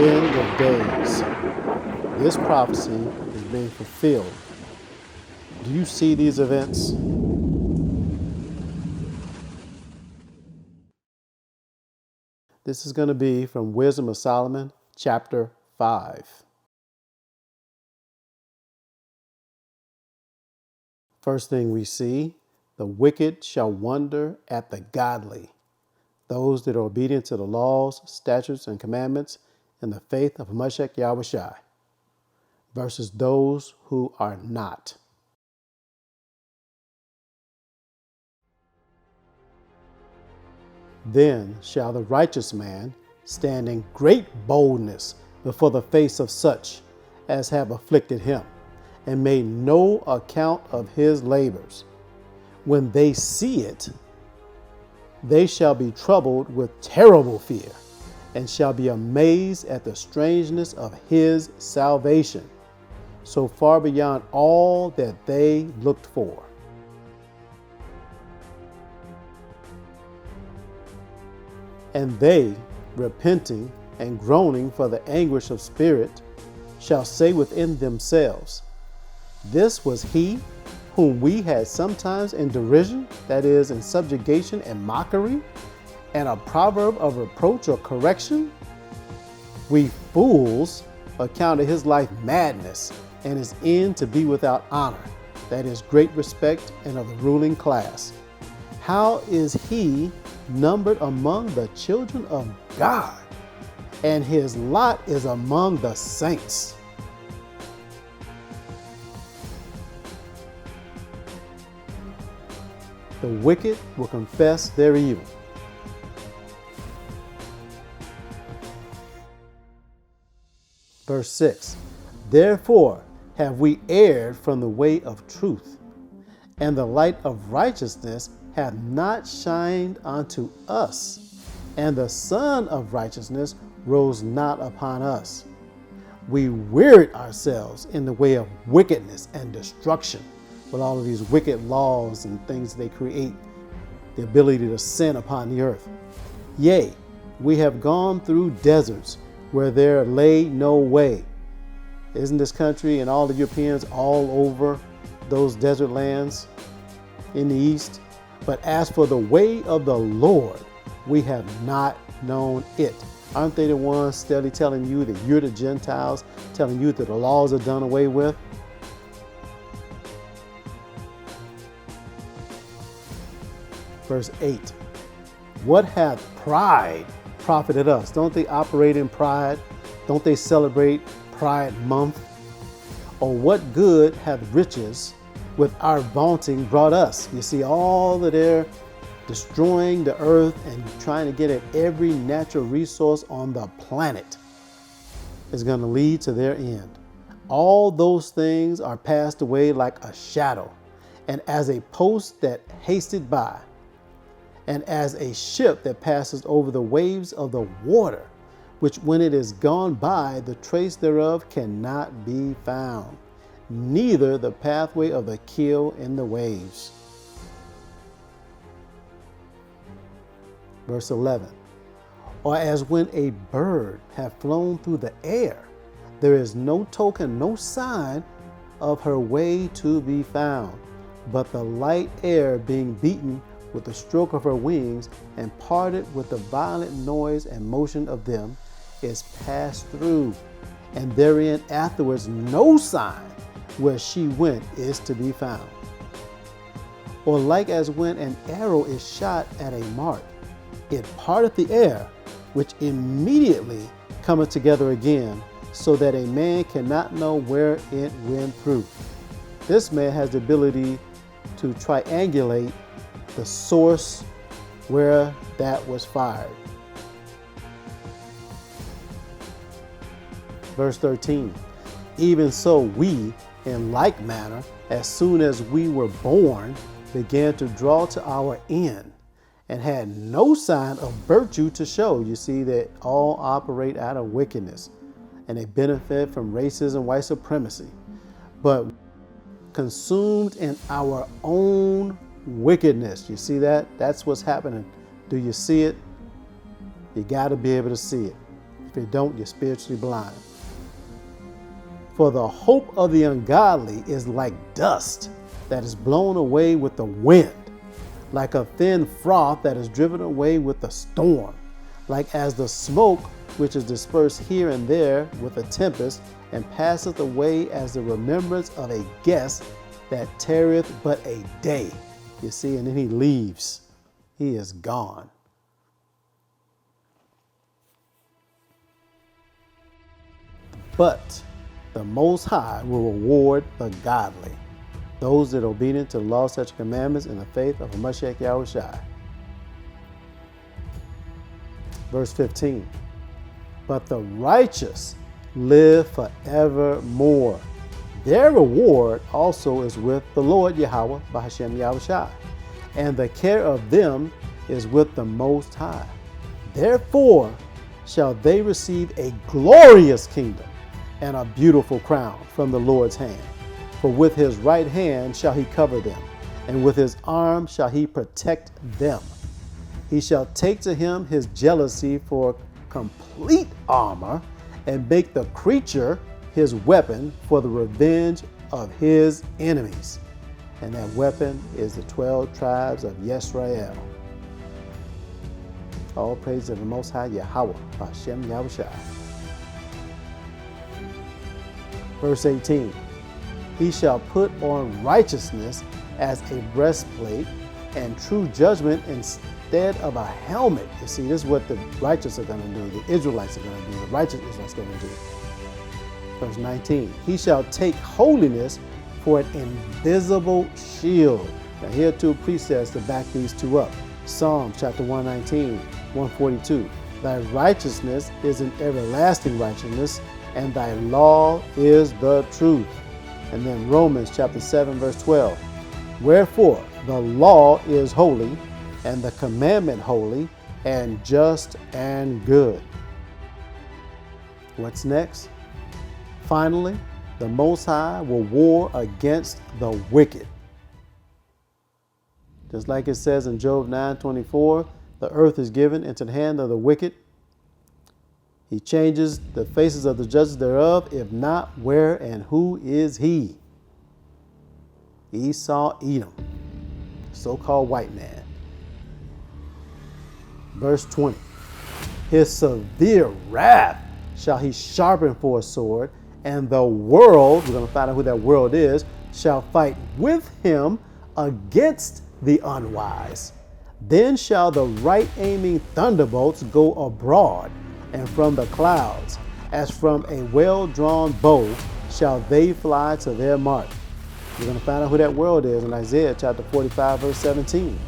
end of days. This prophecy is being fulfilled. Do you see these events? This is going to be from Wisdom of Solomon, chapter 5. First thing we see, the wicked shall wonder at the godly, those that are obedient to the laws, statutes, and commandments in the faith of Mashiach Yahushai, versus those who are not. Then shall the righteous man stand in great boldness before the face of such as have afflicted him, and made no account of his labors. When they see it, they shall be troubled with terrible fear, and shall be amazed at the strangeness of his salvation, so far beyond all that they looked for. And they, repenting and groaning for the anguish of spirit, shall say within themselves, this was he whom we had sometimes in derision, that is, in subjugation and mockery, and a proverb of reproach or correction? We fools accounted his life madness, and his end to be without honor, that is, great respect and of the ruling class. How is he numbered among the children of God, and his lot is among the saints? The wicked will confess their evil. Verse 6, therefore have we erred from the way of truth, and the light of righteousness hath not shined unto us, and the sun of righteousness rose not upon us. We wearied ourselves in the way of wickedness and destruction, with all of these wicked laws and things they create, the ability to sin upon the earth. Yea, we have gone through deserts where there lay no way. Isn't this country and all the Europeans all over those desert lands in the east? But as for the way of the Lord, we have not known it. Aren't they the ones steadily telling you that you're the Gentiles, telling you that the laws are done away with? Verse 8, what hath pride profited us? Don't they operate in pride? Don't they celebrate Pride Month? Or what good hath riches with our vaunting brought us? You see, all that they're destroying the earth and trying to get at every natural resource on the planet is going to lead to their end. All those things are passed away like a shadow, and as a post that hasted by, and as a ship that passes over the waves of the water, which when it is gone by, the trace thereof cannot be found, neither the pathway of the keel in the waves. Verse 11, or as when a bird hath flown through the air, there is no token, no sign of her way to be found, but the light air being beaten with the stroke of her wings, and parted with the violent noise and motion of them, is passed through, and therein afterwards no sign where she went is to be found. Or like as when an arrow is shot at a mark, it parteth the air, which immediately cometh together again, so that a man cannot know where it went through. This man has the ability to triangulate the source where that was fired. Verse 13, even so we, in like manner, as soon as we were born, began to draw to our end, and had no sign of virtue to show. You see, that all operate out of wickedness, and they benefit from racism, white supremacy, but consumed in our own wickedness. You see that? That's what's happening. Do you see it? You got to be able to see it. If you don't, you're spiritually blind. For the hope of the ungodly is like dust that is blown away with the wind, like a thin froth that is driven away with the storm, like as the smoke which is dispersed here and there with a tempest, and passeth away as the remembrance of a guest that tarrieth but a day. You see, and then he leaves. He is gone. But the Most High will reward the godly, those that are obedient to the law, such commandments, and the faith of Mashiach Yahushua. Verse 15. But the righteous live forevermore. Their reward also is with the Lord Yahweh, Bahashem Yahushua, and the care of them is with the Most High. Therefore shall they receive a glorious kingdom and a beautiful crown from the Lord's hand. For with his right hand shall he cover them, and with his arm shall he protect them. He shall take to him his jealousy for complete armor, and make the creature his weapon for the revenge of his enemies. And that weapon is the 12 tribes of Yisrael. All praise to the Most High Yahweh, Hashem Yahushua. Verse 18. He shall put on righteousness as a breastplate, and true judgment instead of a helmet. You see, this is what the righteous are going to do. The Israelites are going to do. The righteous Israelites are going to do. Verse 19. He shall take holiness for an invisible shield. Now here are two precepts to back these two up. Psalm chapter 119, 142. Thy righteousness is an everlasting righteousness, and thy law is the truth. And then Romans chapter 7, verse 12. Wherefore the law is holy, and the commandment holy, and just and good. What's next? Finally, the Most High will war against the wicked. Just like it says in Job 9:24, the earth is given into the hand of the wicked. He changes the faces of the judges thereof. If not, where and who is he? Esau, Edom, so-called white man. Verse 20. His severe wrath shall he sharpen for a sword, and the world, we're going to find out who that world is, shall fight with him against the unwise. Then shall the right-aiming thunderbolts go abroad, and from the clouds, as from a well-drawn bow, shall they fly to their mark. We're going to find out who that world is in Isaiah chapter 45, verse 17.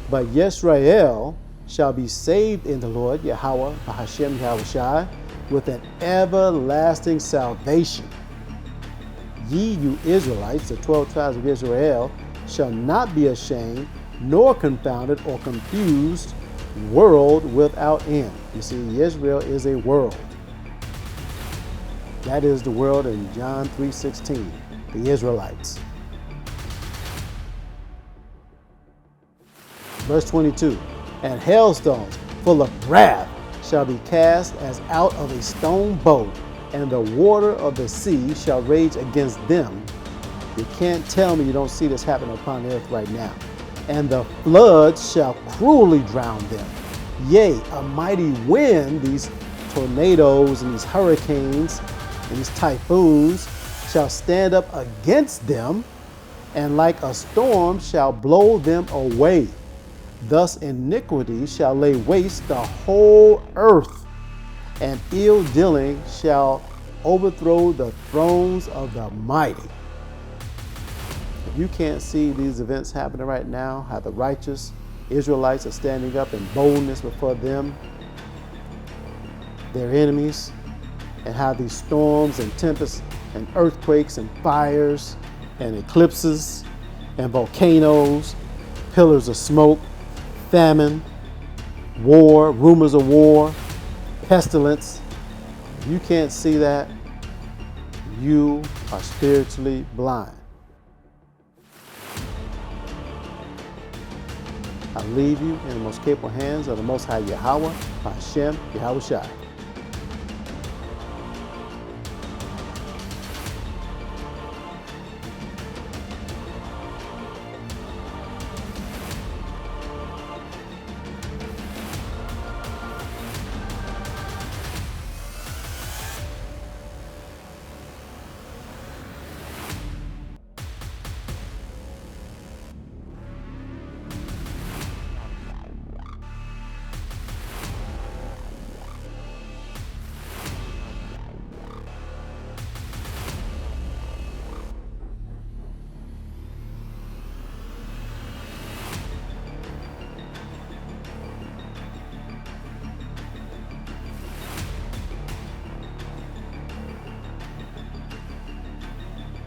But Yisrael shall be saved in the Lord, Yahweh, Hashem Yahushua, with an everlasting salvation. Ye, you Israelites, the 12 tribes of Israel, shall not be ashamed, nor confounded or confused, world without end. You see, Israel is a world. That is the world in John 3:16, the Israelites. Verse 22, and hailstones full of wrath shall be cast as out of a stone bow, and the water of the sea shall rage against them. You can't tell me you don't see this happening upon the earth right now. And the floods shall cruelly drown them. Yea, a mighty wind, these tornadoes and these hurricanes and these typhoons, shall stand up against them, and like a storm shall blow them away. Thus iniquity shall lay waste the whole earth, and ill dealing shall overthrow the thrones of the mighty. If you can't see these events happening right now, how the righteous Israelites are standing up in boldness before them, their enemies, and how these storms and tempests and earthquakes and fires and eclipses and volcanoes, pillars of smoke, famine, war, rumors of war, pestilence. If you can't see that, you are spiritually blind. I leave you in the most capable hands of the Most High Yahweh, Hashem Yahushua.